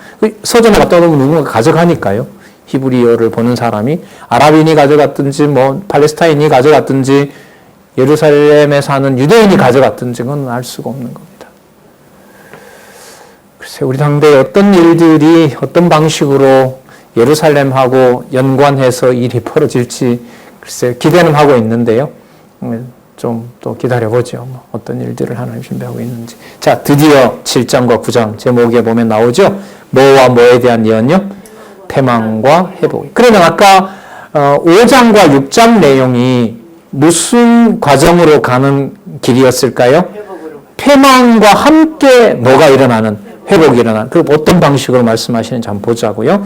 서점에 갖다 놓으면 누군가 가져가니까요. 히브리어를 보는 사람이 아랍인이 가져갔든지 팔레스타인이 가져갔든지 예루살렘에 사는 유대인이 가져갔든지 그건 알 수가 없는 겁니다. 글쎄 우리 당대에 어떤 일들이 어떤 방식으로 예루살렘하고 연관해서 일이 벌어질지 글쎄 기대는 하고 있는데요. 좀 또 기다려보죠. 어떤 일들을 하나님 준비하고 있는지. 자, 드디어 7장과 9장 제목에 보면 나오죠. 뭐와 뭐에 대한 예언요? 패망과 회복. 그러면 아까 5장과 6장 내용이 무슨 과정으로 가는 길이었을까요? 패망과 함께 뭐가 일어나는? 회복이 일어나는. 그 어떤 방식으로 말씀하시는지 한번 보자고요.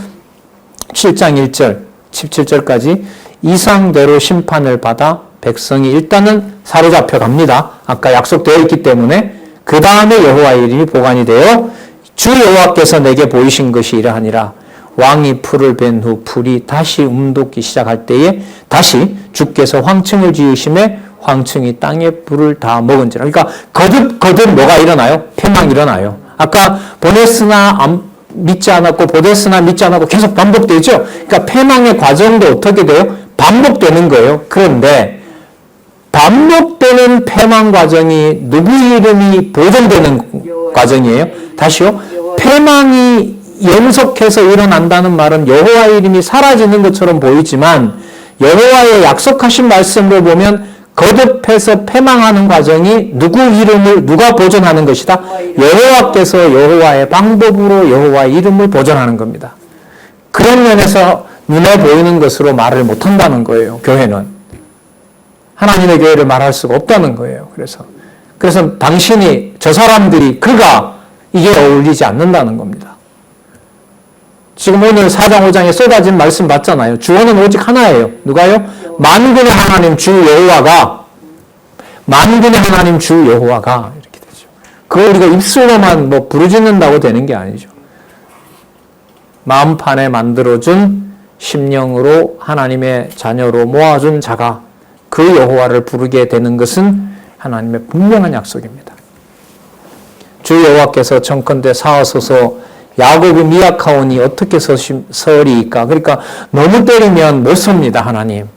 7장 1절, 17절까지 이상대로 심판을 받아 백성이 일단은 사로잡혀 갑니다. 아까 약속되어 있기 때문에 그 다음에 여호와의 이름이 보관이 되어 주 여호와께서 내게 보이신 것이 이러하니라. 왕이 풀을 벤 후 풀이 다시 움돋기 시작할 때에 다시 주께서 황층을 지으심에 황층이 땅의 불을 다 먹은지라. 그러니까 거듭 뭐가 일어나요? 패망이 일어나요. 아까 보냈으나 믿지 않았고 보냈으나 믿지 않았고 계속 반복되죠. 그러니까 패망의 과정도 어떻게 돼요? 반복되는 거예요. 그런데 반복되는 패망 과정이 누구 이름이 보존되는 과정이에요? 다시요. 패망이 연속해서 일어난다는 말은 여호와의 이름이 사라지는 것처럼 보이지만 여호와의 약속하신 말씀을 보면 거듭해서 패망하는 과정이 누가 보존하는 것이다? 여호와께서 여호와의 방법으로 여호와의 이름을 보존하는 겁니다. 그런 면에서 눈에 보이는 것으로 말을 못한다는 거예요. 교회는. 하나님의 교회를 말할 수가 없다는 거예요. 그래서 당신이 저 사람들이 그가 이게 어울리지 않는다는 겁니다. 지금 오늘 4장 5장에 쏟아진 말씀 봤잖아요. 주어는 오직 하나예요. 누가요? 만군의 하나님 주 여호와가, 만군의 하나님 주 여호와가 이렇게 되죠. 그걸 우리가 입술로만 뭐 부르짖는다고 되는 게 아니죠. 마음판에 만들어준 심령으로 하나님의 자녀로 모아준 자가 그 여호와를 부르게 되는 것은 하나님의 분명한 약속입니다. 주 여호와께서 청컨대 사하소서 야곱이 미약하오니 어떻게 서리이까. 그러니까 너무 때리면 못 섭니다, 하나님.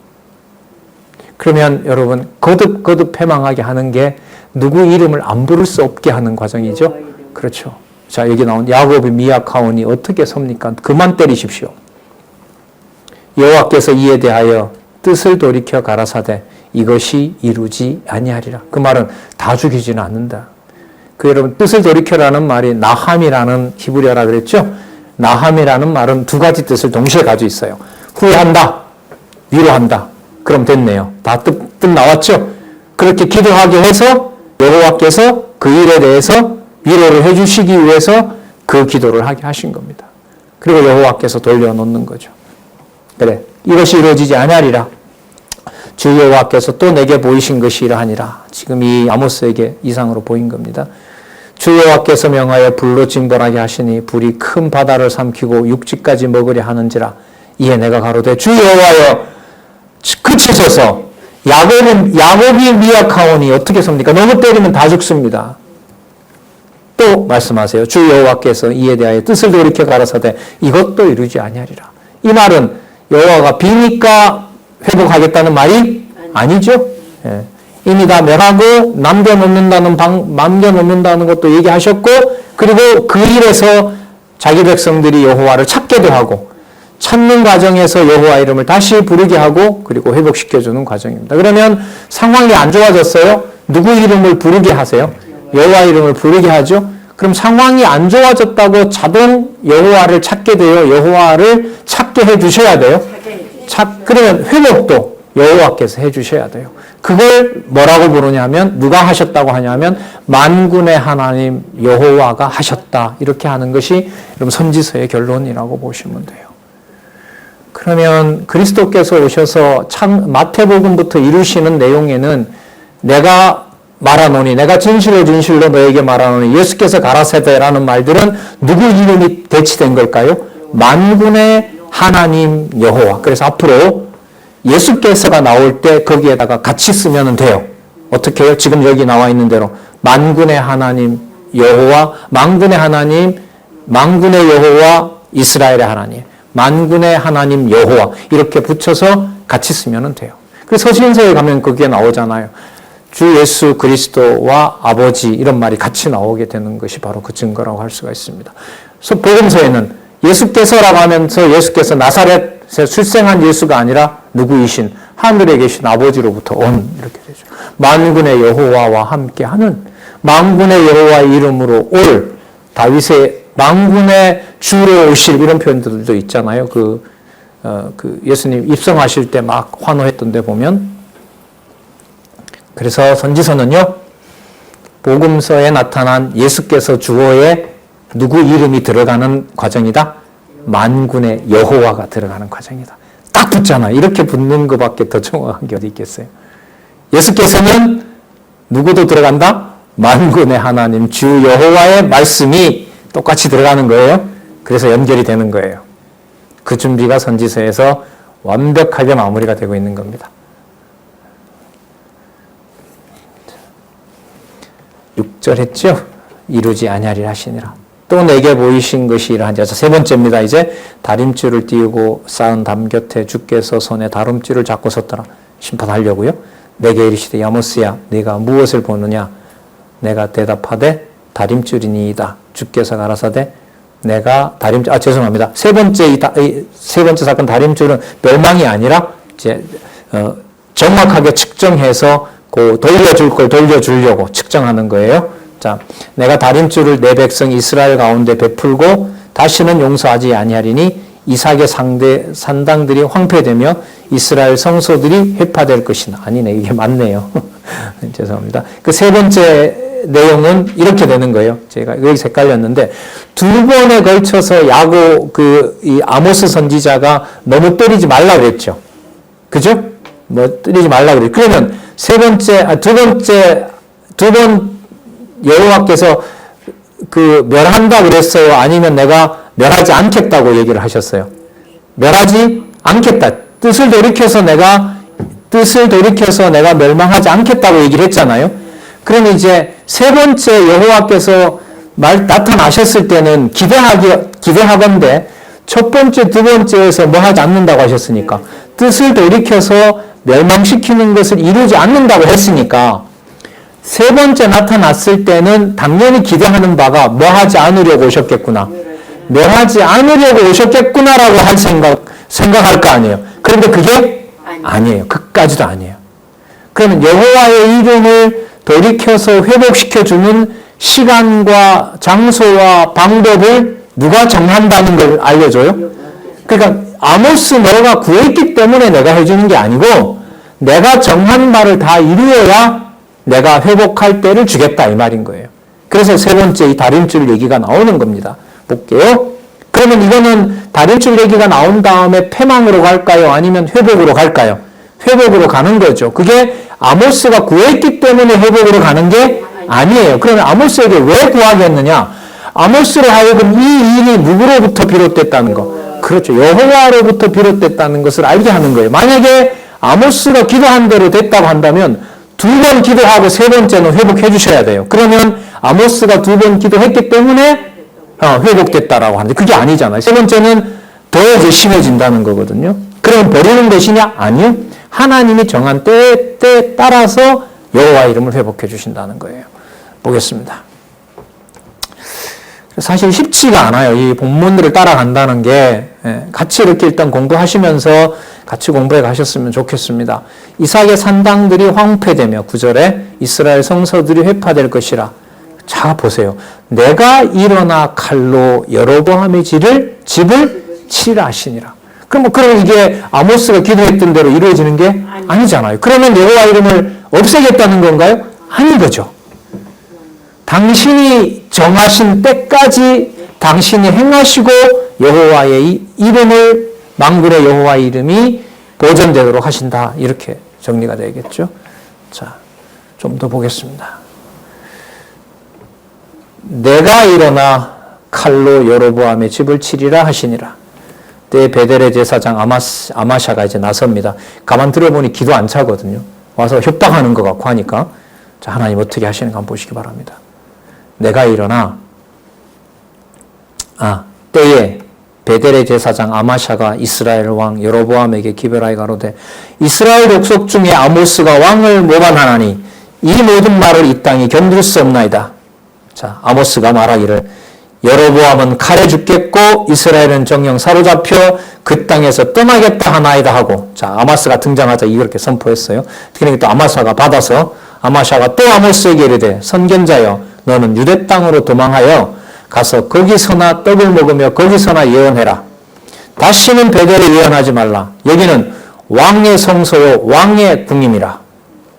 그러면 여러분 거듭 패망하게 하는 게 누구 이름을 안 부를 수 없게 하는 과정이죠. 그렇죠. 자, 여기 나온 야곱이 미약하오니 어떻게 섭니까? 그만 때리십시오. 여호와께서 이에 대하여 뜻을 돌이켜 가라사대 이것이 이루지 아니하리라. 그 말은 다 죽이지는 않는다. 그 여러분 뜻을 돌이켜라는 말이 나함이라는 히브리어라 그랬죠. 나함이라는 말은 두 가지 뜻을 동시에 가지고 있어요. 후회한다, 위로한다. 그럼 됐네요. 다 뜻 나왔죠. 그렇게 기도하게 해서 여호와께서 그 일에 대해서 위로를 해주시기 위해서 그 기도를 하게 하신 겁니다. 그리고 여호와께서 돌려놓는 거죠. 그래, 이것이 이루어지지 아니하리라. 주 여호와께서 또 내게 보이신 것이 이러하니라. 지금 이 아모스에게 이상으로 보인 겁니다. 주 여호와께서 명하여 불로 징벌하게 하시니 불이 큰 바다를 삼키고 육지까지 먹으려 하는지라. 이에 내가 가로되 주 여호와여 그치소서. 야곱이 미약하오니 어떻게 섭니까? 너무 때리면 다 죽습니다. 또 말씀하세요. 주 여호와께서 이에 대하여 뜻을 돌이켜 가라사대 이것도 이루지 아니하리라. 이 말은 여호와가 비니까 회복하겠다는 말이 아니죠. 예. 이미 다 멸하고 남겨놓는다는 것도 얘기하셨고, 그리고 그 일에서 자기 백성들이 여호와를 찾게도 하고, 찾는 과정에서 여호와 이름을 다시 부르게 하고, 그리고 회복시켜주는 과정입니다. 그러면 상황이 안 좋아졌어요? 누구 이름을 부르게 하세요? 여호와 이름을 부르게 하죠. 그럼 상황이 안 좋아졌다고 자동 여호와를 찾게 돼요? 여호와를 찾게 해주셔야 돼요? 그러면 회복도 여호와께서 해주셔야 돼요. 그걸 뭐라고 부르냐면, 누가 하셨다고 하냐면 만군의 하나님 여호와가 하셨다. 이렇게 하는 것이 여러분 선지서의 결론이라고 보시면 돼요. 그러면 그리스도께서 오셔서 마태복음부터 이루시는 내용에는 내가 말하노니, 내가 진실로 너에게 말하노니, 예수께서 가라사대라는 말들은 누구 이름이 대치된 걸까요? 만군의 하나님 여호와. 그래서 앞으로 예수께서가 나올 때 거기에다가 같이 쓰면 돼요. 어떻게 해요? 지금 여기 나와 있는 대로 만군의 하나님 여호와, 만군의 여호와, 이스라엘의 하나님, 만군의 하나님 여호와 이렇게 붙여서 같이 쓰면 돼요. 그래서 서신서에 가면 거기에 나오잖아요. 주 예수 그리스도와 아버지 이런 말이 같이 나오게 되는 것이 바로 그 증거라고 할 수가 있습니다. 그래서 복음서에는 예수께서라고 하면서 예수께서 나사렛에 출생한 예수가 아니라 누구이신 하늘에 계신 아버지로부터 온 이렇게 되죠. 만군의 여호와와 함께하는, 만군의 여호와의 이름으로 올, 다윗의 만군의 주로 오실 이런 표현들도 있잖아요. 그 예수님 입성하실 때 막 환호했던 데 보면. 그래서 선지서는요, 복음서에 나타난 예수께서 주어에 누구 이름이 들어가는 과정이다? 만군의 여호와가 들어가는 과정이다. 딱 붙잖아. 이렇게 붙는 것밖에 더 정확한 게 어디 있겠어요? 예수께서는 누구도 들어간다? 만군의 하나님 주 여호와의 말씀이 똑같이 들어가는 거예요. 그래서 연결이 되는 거예요. 그 준비가 선지서에서 완벽하게 마무리가 되고 있는 겁니다. 6절 했죠? 이루지 아니하리라 하시니라. 또 내게 보이신 것이 이러한지. 세 번째입니다. 이제 다림줄을 띄우고 쌓은 담 곁에 주께서 손에 다림줄을 잡고 섰더라. 심판하려고요. 내게 이르시되 아모스야 네가 무엇을 보느냐. 내가 대답하되 다림줄이니이다. 주께서 가라사대 내가 다림줄, 죄송합니다. 세 번째 사건 다림줄은 멸망이 아니라 이제 정확하게 측정해서 돌려줄 걸 돌려주려고 측정하는 거예요. 자, 내가 다림줄을 내 백성 이스라엘 가운데 베풀고 다시는 용서하지 아니하리니 이삭의 산당들이 황폐되며 이스라엘 성소들이 회파될 것이나. 아니네, 이게 맞네요. 죄송합니다. 그 세 번째 내용은 이렇게 되는 거예요. 제가 여기서 헷갈렸는데, 두 번에 걸쳐서 이 아모스 선지자가 너무 때리지 말라 그랬죠. 그죠? 뭐 때리지 말라 그랬죠. 그러면 두 번 여호와께서 멸한다 그랬어요? 아니면 내가 멸하지 않겠다고 얘기를 하셨어요? 멸하지 않겠다. 뜻을 돌이켜서 내가 멸망하지 않겠다고 얘기를 했잖아요. 그러면 이제 세 번째 여호와께서 나타나셨을 때는 기대하건대 첫 번째, 두 번째에서 뭐 하지 않는다고 하셨으니까 뜻을 돌이켜서 멸망시키는 것을 이루지 않는다고 했으니까 세 번째 나타났을 때는 당연히 기대하는 바가 뭐 하지 않으려고 오셨겠구나. 멸하지 않으려고 오셨겠구나라고 생각할 거 아니에요. 그런데 그게 아니에요. 그까지도 아니에요. 그러면 여호와의 이름을 돌이켜서 회복시켜주는 시간과 장소와 방법을 누가 정한다는 걸 알려줘요? 그러니까 아모스 너가 구했기 때문에 내가 해주는 게 아니고 내가 정한 바를 다 이루어야 내가 회복할 때를 주겠다 이 말인 거예요. 그래서 세 번째 이 다림줄 얘기가 나오는 겁니다. 볼게요. 그러면 이거는 다림줄 얘기가 나온 다음에 패망으로 갈까요? 아니면 회복으로 갈까요? 회복으로 가는 거죠. 그게 아모스가 구했기 때문에 회복으로 가는 게 아니에요. 그러면 아모스에게 왜 구하겠느냐? 아모스로 하여금 이 일이 누구로부터 비롯됐다는 거. 그렇죠. 여호와로부터 비롯됐다는 것을 알게 하는 거예요. 만약에 아모스가 기도한 대로 됐다고 한다면 두 번 기도하고 세 번째는 회복해 주셔야 돼요. 그러면 아모스가 두 번 기도했기 때문에 회복됐다라고 하는데 그게 아니잖아요. 세 번째는 더 이제 심해진다는 거거든요. 그럼 버리는 것이냐? 아니요. 하나님이 정한 때에 따라서 여호와 이름을 회복해 주신다는 거예요. 보겠습니다. 사실 쉽지가 않아요. 이 본문들을 따라간다는 게 같이 이렇게 일단 공부하시면서 같이 공부해 가셨으면 좋겠습니다. 이삭의 산당들이 황폐되며 9절에 이스라엘 성소들이 회파될 것이라. 자 보세요. 내가 일어나 칼로 여로보암의 집을 치라 하시니라. 그럼 이게 아모스가 기도했던 대로 이루어지는 게 아니잖아요. 그러면 여호와 이름을 없애겠다는 건가요? 아닌 거죠. 당신이 정하신 때까지 당신이 행하시고 여호와의 이름을 만군의 여호와 이름이 보존되도록 하신다. 이렇게 정리가 되겠죠. 자, 좀 더 보겠습니다. 내가 일어나 칼로 여로보암의 집을 치리라 하시니라. 때 베델의 제사장 아마샤가 이제 나섭니다. 가만 들어보니 기도 안 차거든요. 와서 협박하는 것 같고 하니까 자, 하나님 어떻게 하시는가 한번 보시기 바랍니다. 내가 일어나 때에 베델의 제사장 아마샤가 이스라엘 왕 여로보암에게 기별하여 가로되 이스라엘 족속 중에 아모스가 왕을 모반하나니 이 모든 말을 이 땅이 견딜 수 없나이다. 자, 아모스가 말하기를 여로보암은 칼에 죽겠고 이스라엘은 정령 사로잡혀 그 땅에서 떠나겠다 하나이다 하고 자, 아마스가 등장하자 이렇게 선포했어요. 그러니까 또 아마샤가 받아서 아마샤가 또 아모스에게 이르되 선견자여 너는 유대 땅으로 도망하여 가서 거기서나 떡을 먹으며 거기서나 예언해라. 다시는 베델에 예언하지 말라. 여기는 왕의 성소요 왕의 궁임이라.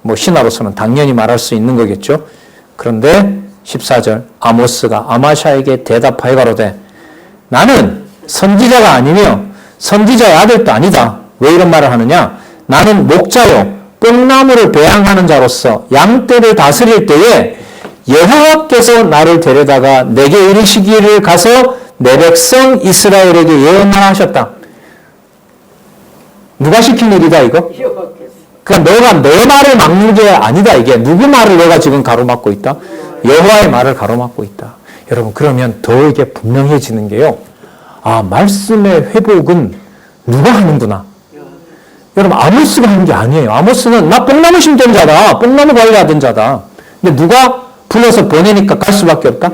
뭐 신하로서는 당연히 말할 수 있는 거겠죠. 그런데 14절 아모스가 아마샤에게 대답하여 가로되 나는 선지자가 아니며 선지자의 아들도 아니다. 왜 이런 말을 하느냐? 나는 목자요 뽕나무를 배양하는 자로서 양떼를 다스릴 때에 여호와께서 나를 데려다가 내게 이르시기를 가서 내 백성 이스라엘에게 예언하라 하셨다. 누가 시킨 일이다 이거? 그러니까 너가 내 말을 막는 게 아니다 이게. 누구 말을 너가 지금 가로막고 있다? 여호와의 말을 가로막고 있다. 여러분 그러면 더 이게 분명해지는 게요. 말씀의 회복은 누가 하는구나. 여러분 아모스가 하는 게 아니에요. 아모스는 나 뽕나무 심던 자다. 뽕나무 관리하던 자다. 근데 누가 불러서 보내니까 갈 수밖에 없다?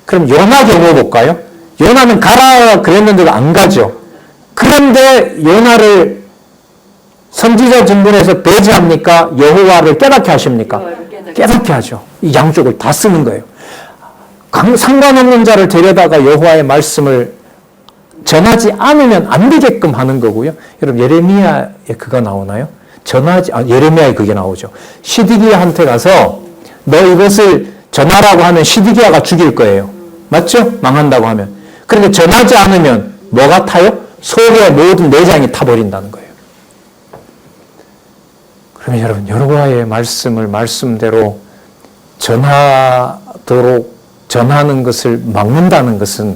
그럼 요나 경우 볼까요? 요나는 가라 그랬는데도 안 가죠. 그런데 요나를 선지자 직분에서 배제합니까? 여호와를 깨닫게 하십니까? 깨닫게 하죠. 이 양쪽을 다 쓰는 거예요. 상관없는 자를 데려다가 여호와의 말씀을 전하지 않으면 안 되게끔 하는 거고요. 여러분 예레미야에 그거 나오나요? 예레미야에 그게 나오죠. 시드기야한테 가서 너 이것을 전하라고 하면 시드기야가 죽일 거예요. 맞죠? 망한다고 하면. 그런데 전하지 않으면 뭐가 타요? 속의 모든 내장이 타버린다는 거예요. 그러면 여러분, 여호와의 말씀을 말씀대로 전하도록 전하는 것을 막는다는 것은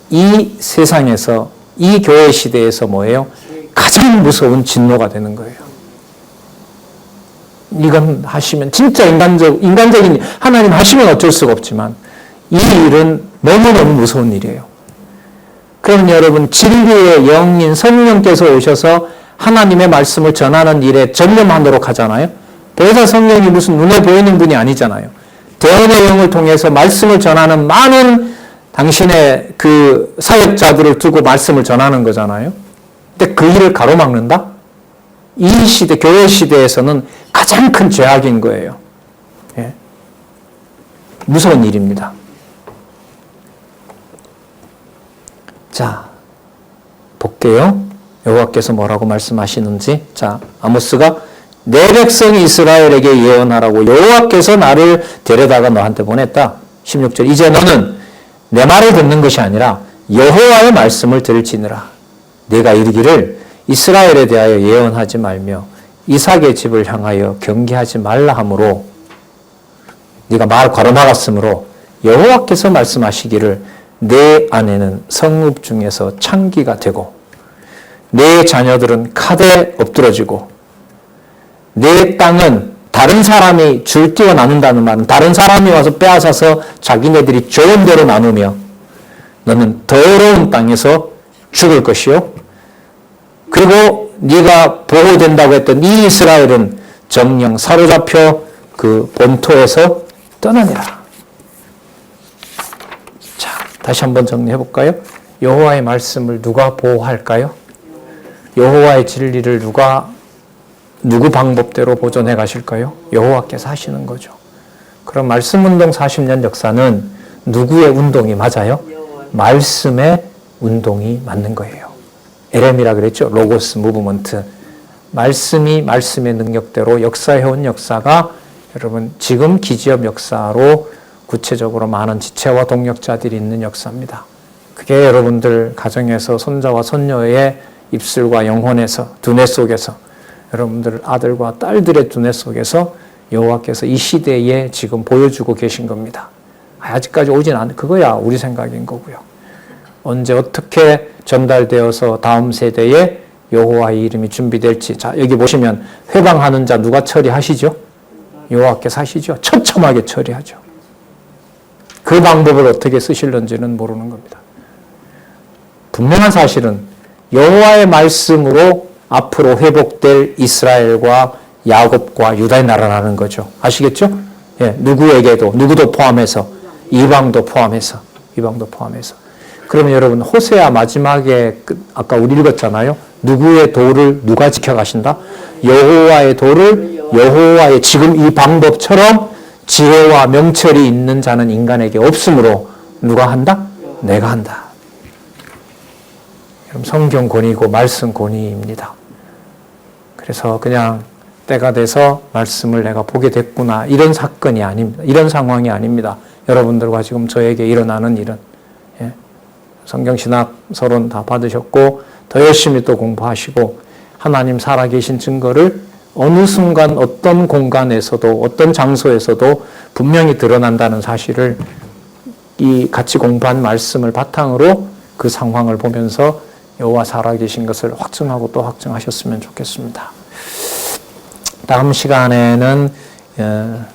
이 세상에서, 이 교회 시대에서 뭐예요? 가장 무서운 진노가 되는 거예요. 이건 하시면 진짜 인간적인 하나님 하시면 어쩔 수가 없지만 이 일은 너무너무 무서운 일이에요. 그럼 여러분, 진리의 영인 성령께서 오셔서 하나님의 말씀을 전하는 일에 전념하도록 하잖아요. 보혜사 성령이 무슨 눈에 보이는 분이 아니잖아요. 대언의 영을 통해서 말씀을 전하는 많은 당신의 그 사역자들을 두고 말씀을 전하는 거잖아요. 근데 그 일을 가로막는다? 이 시대, 교회 시대에서는 가장 큰 죄악인 거예요. 예. 무서운 일입니다. 자, 볼게요. 여호와께서 뭐라고 말씀하시는지. 자, 아모스가 내 백성이 이스라엘에게 예언하라고 여호와께서 나를 데려다가 너한테 보냈다. 16절. 이제 너는 내 말을 듣는 것이 아니라 여호와의 말씀을 들을지니라. 네가 이르기를 이스라엘에 대하여 예언하지 말며 이삭의 집을 향하여 경계하지 말라 하므로 네가 말 가로막았으므로 여호와께서 말씀하시기를 내 아내는 성읍 중에서 창기가 되고 내 자녀들은 칼에 엎드러지고 내 땅은 다른 사람이 줄뛰어 나눈다는 말은 다른 사람이 와서 빼앗아서 자기네들이 좋은 대로 나누며 너는 더러운 땅에서 죽을 것이요. 그리고 네가 보호된다고 했던 이 이스라엘은 정령 사로잡혀 그 본토에서 떠나니라. 자, 다시 한번 정리해 볼까요? 여호와의 말씀을 누가 보호할까요? 여호와의 진리를 누구 방법대로 보존해 가실까요? 여호와께서 하시는 거죠. 그럼 말씀운동 40년 역사는 누구의 운동이 맞아요? 말씀의 운동이 맞는 거예요. LM이라 그랬죠. 로고스 무브먼트. 말씀이 말씀의 능력대로 역사해온 역사가 여러분 지금 기지업 역사로 구체적으로 많은 지체와 동력자들이 있는 역사입니다. 그게 여러분들 가정에서 손자와 손녀의 입술과 영혼에서 두뇌 속에서 여러분들 아들과 딸들의 두뇌 속에서 여호와께서 이 시대에 지금 보여주고 계신 겁니다. 아직까지 오진 않은 그거야 우리 생각인 거고요. 언제 어떻게 전달되어서 다음 세대에 여호와의 이름이 준비될지. 자, 여기 보시면 회방하는 자 누가 처리하시죠? 여호와께서 하시죠. 처참하게 처리하죠. 그 방법을 어떻게 쓰실는지는 모르는 겁니다. 분명한 사실은 여호와의 말씀으로 앞으로 회복될 이스라엘과 야곱과 유다의 나라라는 거죠. 아시겠죠? 예, 누구도 포함해서 이방도 포함해서. 그러면 여러분 호세아 마지막에 아까 우리 읽었잖아요. 누구의 도를 누가 지켜가신다? 여호와의 도를 여호와의 지금 이 방법처럼 지혜와 명철이 있는 자는 인간에게 없으므로 누가 한다? 내가 한다. 여러분 성경 권위고 말씀 권위입니다. 그래서 그냥 때가 돼서 말씀을 내가 보게 됐구나 이런 사건이 아닙니다. 이런 상황이 아닙니다. 여러분들과 지금 저에게 일어나는 일은 성경신학 서론 다 받으셨고 더 열심히 또 공부하시고 하나님 살아계신 증거를 어느 순간 어떤 공간에서도 어떤 장소에서도 분명히 드러난다는 사실을 이 같이 공부한 말씀을 바탕으로 그 상황을 보면서 여호와 살아계신 것을 확증하고 또 확증하셨으면 좋겠습니다. 다음 시간에는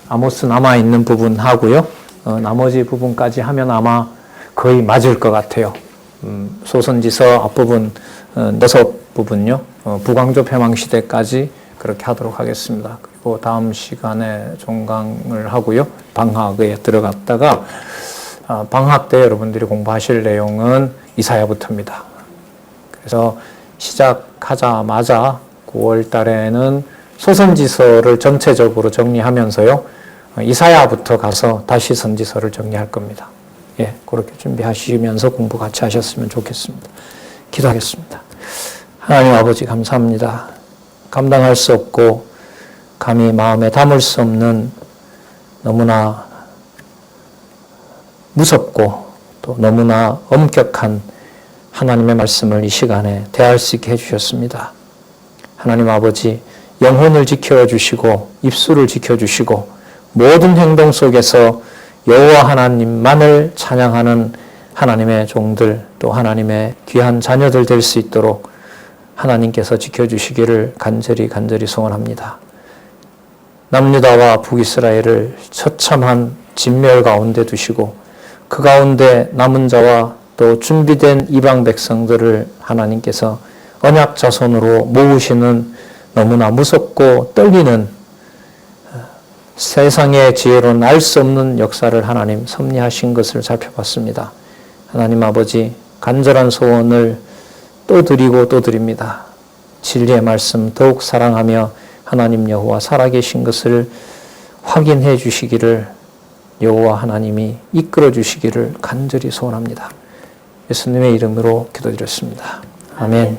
아모스 남아있는 부분 하고요. 나머지 부분까지 하면 아마 거의 맞을 것 같아요. 소선지서 앞부분 6부분요. 북왕조 폐망시대까지 그렇게 하도록 하겠습니다. 그리고 다음 시간에 종강을 하고요. 방학에 들어갔다가 방학 때 여러분들이 공부하실 내용은 이사야부터입니다. 그래서 시작하자마자 9월 달에는 소선지서를 전체적으로 정리하면서요. 이사야부터 가서 다시 선지서를 정리할 겁니다. 예, 그렇게 준비하시면서 공부 같이 하셨으면 좋겠습니다. 기도하겠습니다. 하나님 아버지 감사합니다. 감당할 수 없고 감히 마음에 담을 수 없는 너무나 무섭고 또 너무나 엄격한 하나님의 말씀을 이 시간에 대할 수 있게 해주셨습니다. 하나님 아버지, 영혼을 지켜주시고 입술을 지켜주시고 모든 행동 속에서 여호와 하나님만을 찬양하는 하나님의 종들, 또 하나님의 귀한 자녀들 될 수 있도록 하나님께서 지켜주시기를 간절히 소원합니다. 남유다와 북이스라엘을 처참한 진멸 가운데 두시고 그 가운데 남은 자와 또 준비된 이방 백성들을 하나님께서 언약 자손으로 모으시는 너무나 무섭고 떨리는 세상의 지혜로는 알 수 없는 역사를 하나님 섭리하신 것을 살펴봤습니다. 하나님 아버지, 간절한 소원을 또 드리고 또 드립니다. 진리의 말씀 더욱 사랑하며 하나님 여호와 살아계신 것을 확인해 주시기를 여호와 하나님이 이끌어 주시기를 간절히 소원합니다. 예수님의 이름으로 기도드렸습니다. 아멘.